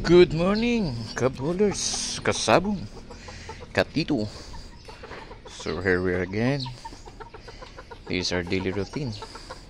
Good morning, kabulers, kasabong, katito. So here we are again. This is our daily routine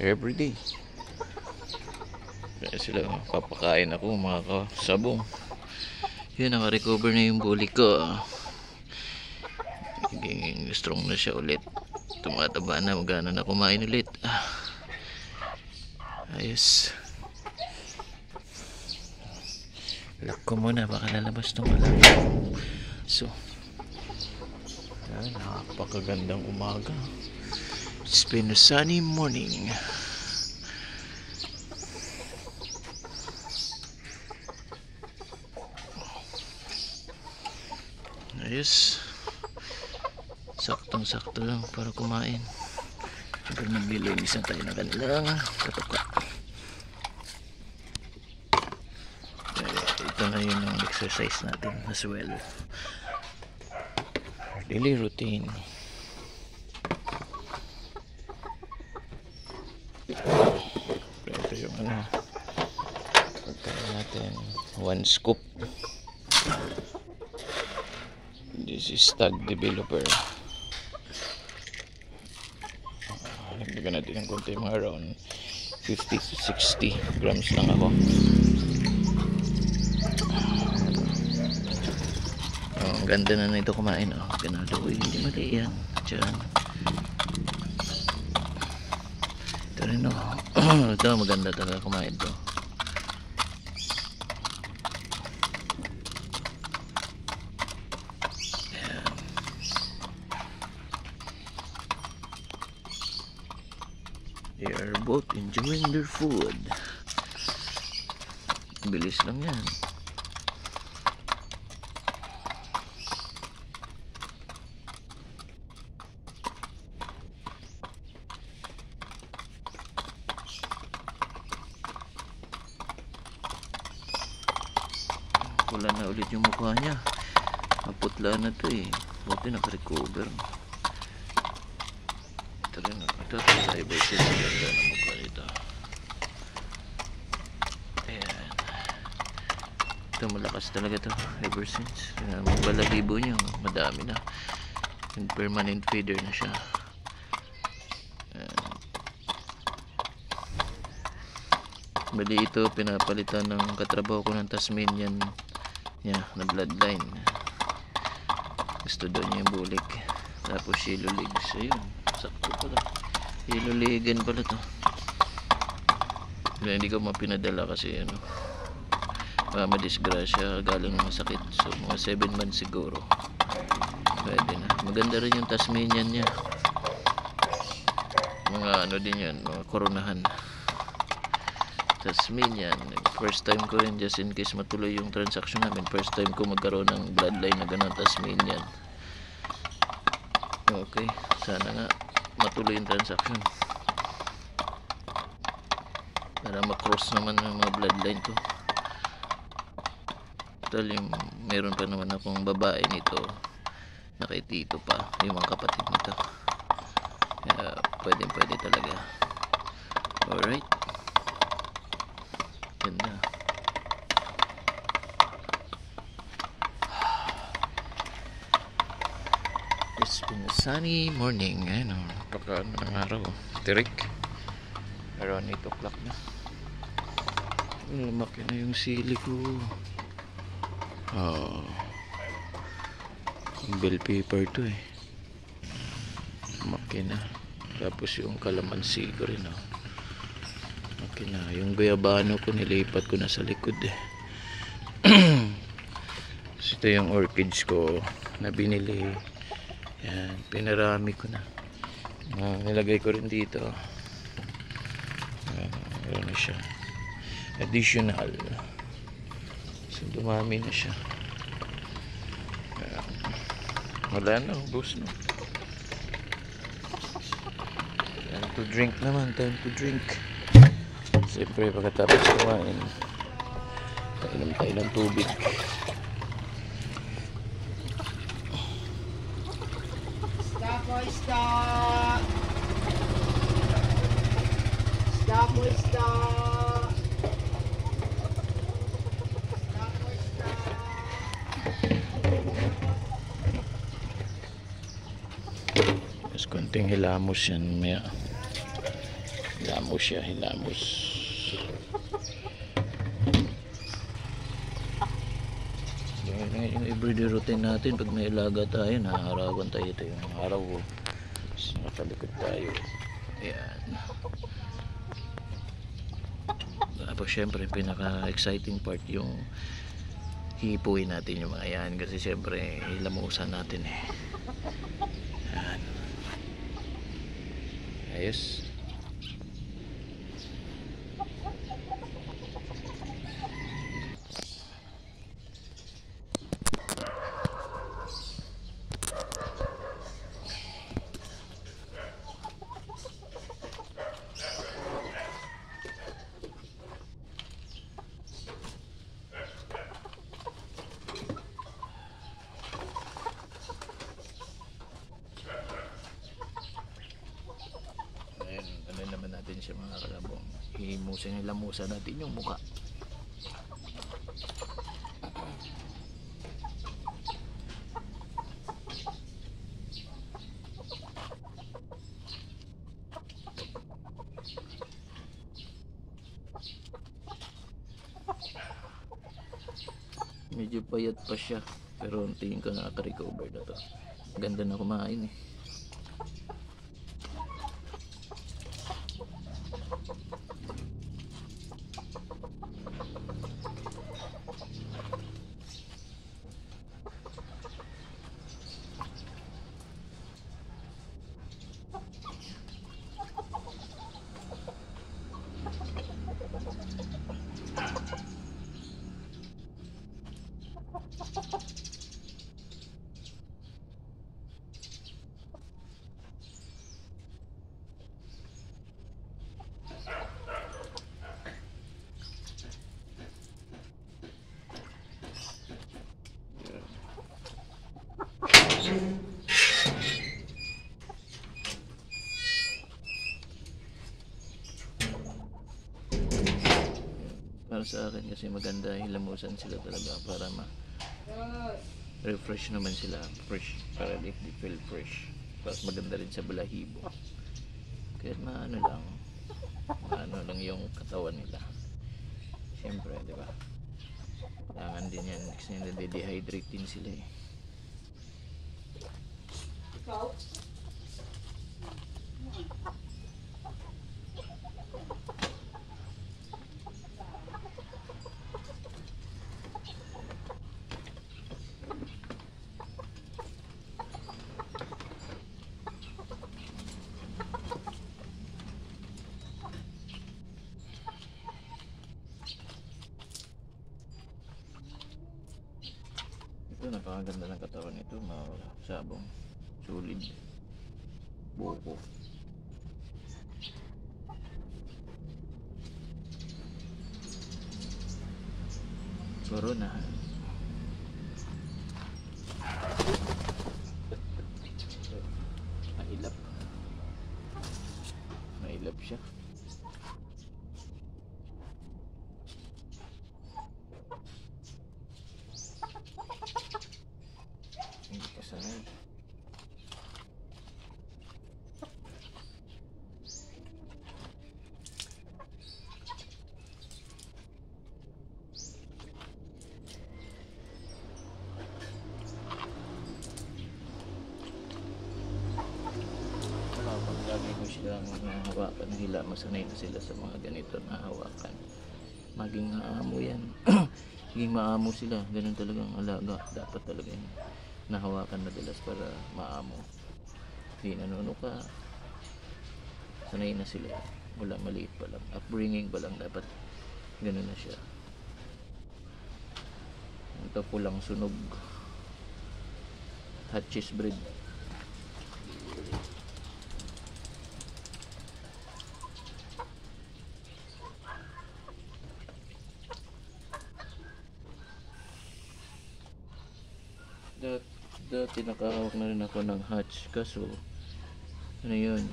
every day. Kaya sila, papakain ako mga kasabong. Yun, naka-recover na yung bulik ko. Naging strong na siya ulit. Tumataba na, magana na kumain ulit. Ayos. Lock ko muna, baka lalabas itong alam. So, napakagandang umaga. It's been a sunny morning. Ayos. Saktong-sakto lang para kumain. Siyempre naglilinis na tayo ng kanilang katuka. Ito na yun ang exercise natin as well. Our daily routine. Ito yung pagkain natin. 1 scoop. This is Tag Developer. Nagdagan natin ng konti, mga around 50 to 60 grams lang ako. Ang ganda na nito kumain. Ganado ko, hindi mali yan. Diyan. Ito rin ito maganda talaga kumain to. Ayan. They are both enjoying their food. Bilis lang yan. Wala na ulit yung mukha niya. Maputla na to eh. Buti naka-recover. Ito rin. Ito tayo ba siya sa ganda ng mukha nito. Ayan. Ito malakas talaga to ever since. Magbalahibo niya. Madami na. And permanent feeder na siya. Bali ito pinapalitan ng katrabaho ko ng Tasmanian na bloodline. Gusto doon niya yung bulik. Tapos yellow legs. Ayun, sakto pala. Yellow legan pala to. Kaya hindi ko mapinadala kasi madisgrasya, galing masakit. So mga 7 months siguro. Pwede na. Maganda rin yung Tasmanian niya. Mga din yan, mga koronahan. Tasmanian. First time ko rin, just in case matuloy yung transaction namin. First time ko magkaroon ng bloodline na gano'n Tasmanian. Okay, sana nga matuloy yung transaction para makross naman yung mga bloodline ko. Total, meron pa naman akong babae nito na kay tito pa, yung mga kapatid nito. Kaya pwede talaga. Alright, ganda. It's been a sunny morning. Ayun napaka ng araw. Tirik. Around 8 o'clock na. Lumaki na yung sili ko. Bell pepper to eh. Lumaki na. Tapos yung kalamansi ko rin okay na. Yung guyabano ko nilipat ko na sa likod eh. So, ito yung orchids ko na binili. Yan, pinarami ko na. Nilagay ko rin dito. Meron na siya. Additional. So dumami na siya. Wala na, ubos na. Time to drink naman, time to drink. Siyempre pagkatapos kumain, kainom tayo ng tubig. Stop! Stop! Konting hilamos yan. May hilamos siya, hilamos. Yung everyday routine natin pag may ilaga tayo, naharawan tayo. Ito yung araw, nakalikod tayo. Ayan. Tapos syempre pinaka exciting part yung hipuin natin yung mga yan, kasi syempre ilamusan natin eh. Ayan. Ayos. Natin siya mga kalabong, lamusan natin yung mukha. Medyo payat pa siya, pero tingin ko nakaka-recover na to. Ganda na kumain eh. Para sa akin kasi maganda, hilamusan sila talaga para refresh naman sila, fresh, para they feel fresh. Tapos maganda rin sa balahibo, kaya maano lang yung katawan nila. Siyempre, di ba, kailangan din yan kasi nade-dehydrate din sila eh. Ito, napakaganda ng katawan nito, sabong, solid, buko. Corona. Mailap siya. Hindi ka sanay. Lagi ko silang hawakan, hila, masanay na sila sa mga ganito na hawakan. Maging maamo yan. Maging maamo sila, ganun talagang alaga. Dapat talaga yung nahawakan madalas para maamo. Hindi nanunuka, sanay na sila. Wala, maliit pa lang, upbringing pa lang, dapat ganun na siya. Ito pulang sunog, Hutch's breed. Dati nakahawak na rin ako ng Hutch, kaso ano yun,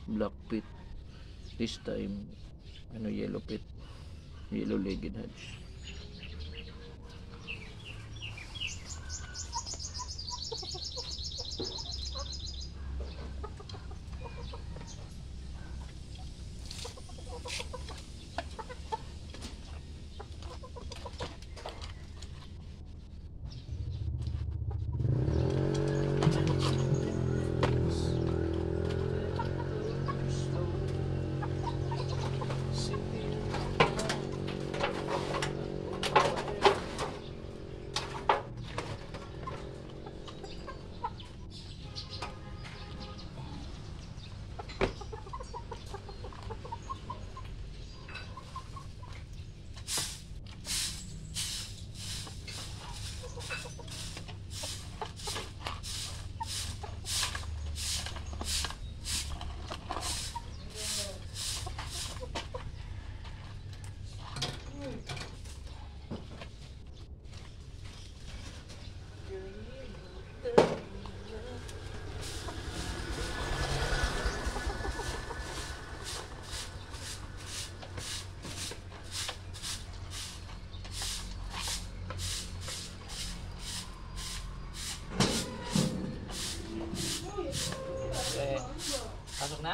black pit. This time yellow pit, yellow legged Hutch.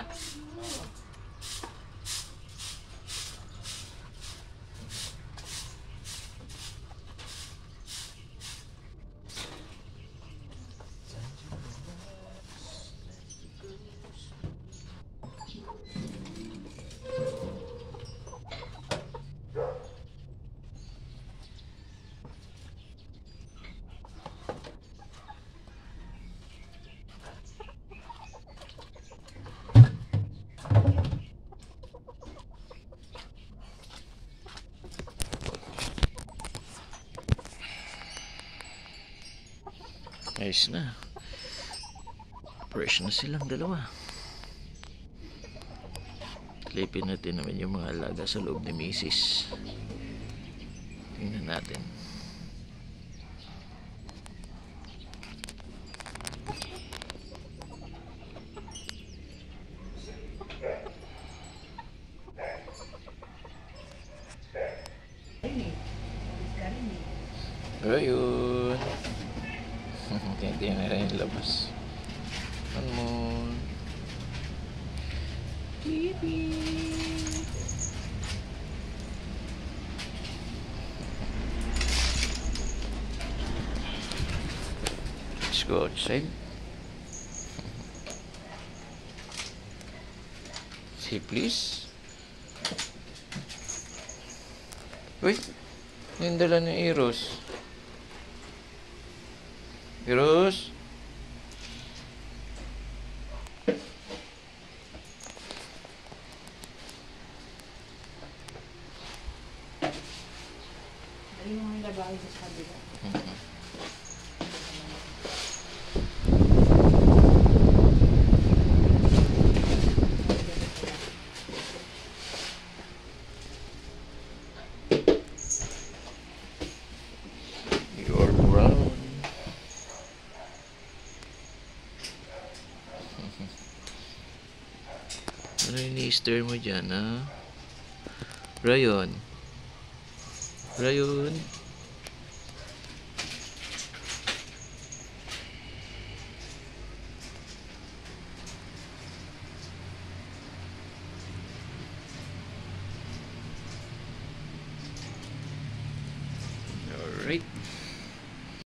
ba? Ayos na. Fresh na silang dalawa. Klipin natin naman yung mga alaga sa loob ni Mrs. Tingnan natin. Ayun. Tingnan na rin yung labas. One more. Baby. Let's go outside. Say please. Wait. Yung dala ni Eros. Eros. Dali mo yung labahin sa kabila. You're brown. Ano yung ni-stir mo dyan, ha? Rayon. Rayon. Alright.